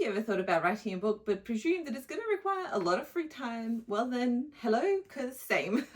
you ever thought about writing a book but presume that it's going to require a lot of free time, well then, hello, cause same.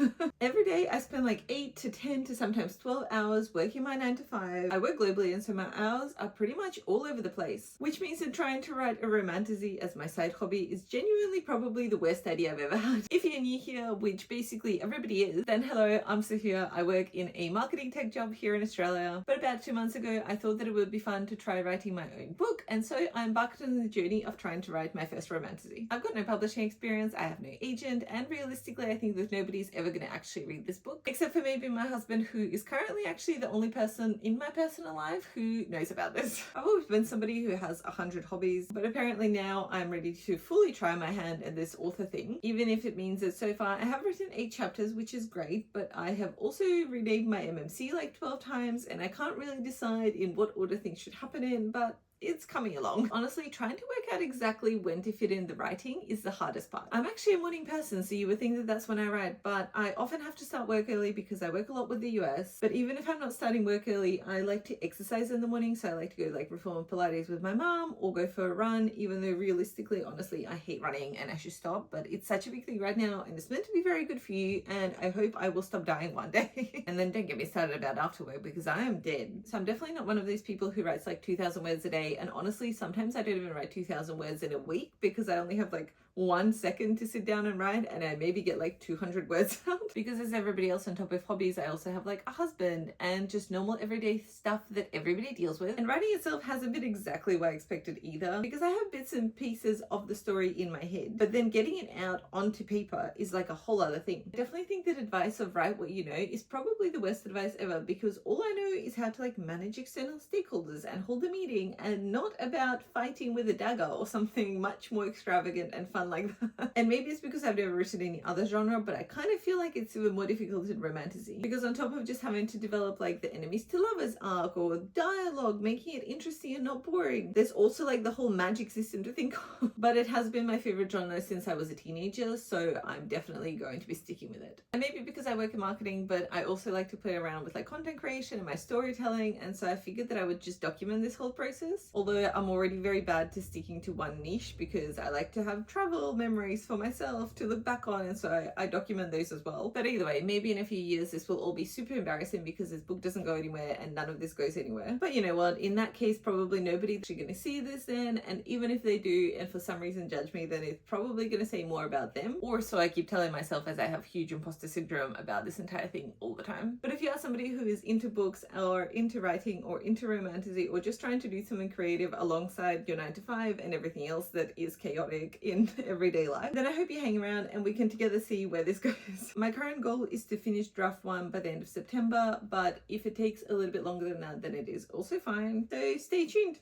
Every day I spend like 8 to 10 to sometimes 12 hours working my 9 to 5. I work globally and so my hours are pretty much all over the place, which means that trying to write a romantasy as my side hobby is genuinely probably the worst idea I've ever had. If you're new here, which basically everybody is, then hello, I'm Sofia. I work in a marketing tech job here in Australia, but about 2 months ago I thought that it would be fun to try writing my own book, and so I embarked on the journey of trying to write my first romantasy. I've got no publishing experience, I have no agent, and realistically I think that nobody's ever going to actually read this book, except for maybe my husband, who is currently actually the only person in my personal life who knows about this. I've always been somebody who has 100 hobbies, but apparently now I'm ready to fully try my hand at this author thing, even if it means that so far I have written 8 chapters, which is great, but I have also renamed my MMC like 12 times and I can't really decide in what order things should happen in, but it's coming along. Honestly, trying to work out exactly when to fit in the writing is the hardest part. I'm actually a morning person, so you would think that that's when I write, but I often have to start work early because I work a lot with the US. But even if I'm not starting work early, I like to exercise in the morning, so I like to go like reformer Pilates with my mom or go for a run, even though realistically, honestly, I hate running and I should stop, but it's such a big thing right now and it's meant to be very good for you, and I hope I will stop dying one day. And then don't get me started about after work because I am dead. So I'm definitely not one of those people who writes like 2,000 words a day. And honestly, sometimes I don't even write 2,000 words in a week because I only have like 1 second to sit down and write, and I maybe get like 200 words out. Because as everybody else on top of hobbies, I also have like a husband and just normal everyday stuff that everybody deals with. And writing itself hasn't been exactly what I expected either, because I have bits and pieces of the story in my head, but then getting it out onto paper is like a whole other thing. I definitely think that advice of write what you know is probably the worst advice ever, because all I know is how to like manage external stakeholders and hold a meeting, and not about fighting with a dagger or something much more extravagant and fun like that. And maybe it's because I've never written any other genre, but I kind of feel like it's even more difficult in romantasy, because on top of just having to develop like the enemies to lovers arc or dialogue, making it interesting and not boring, there's also like the whole magic system to think of. But it has been my favorite genre since I was a teenager, so I'm definitely going to be sticking with it. And maybe because I work in marketing, but I also like to play around with like content creation and my storytelling, and so I figured that I would just document this whole process. Although I'm already very bad to sticking to one niche, because I like to have travel memories for myself to look back on, and so I document those as well. But either way, maybe in a few years this will all be super embarrassing because this book doesn't go anywhere and none of this goes anywhere. But you know what, in that case probably nobody's actually going to see this then, and even if they do and for some reason judge me, then it's probably going to say more about them, or so I keep telling myself, as I have huge imposter syndrome about this entire thing all the time. But if you are somebody who is into books or into writing or into romantasy, or just trying to do something creative alongside your 9 to 5 and everything else that is chaotic in everyday life, then I hope you hang around and we can together see where this goes. My current goal is to finish draft 1 by the end of September, but if it takes a little bit longer than that, then it is also fine. So stay tuned.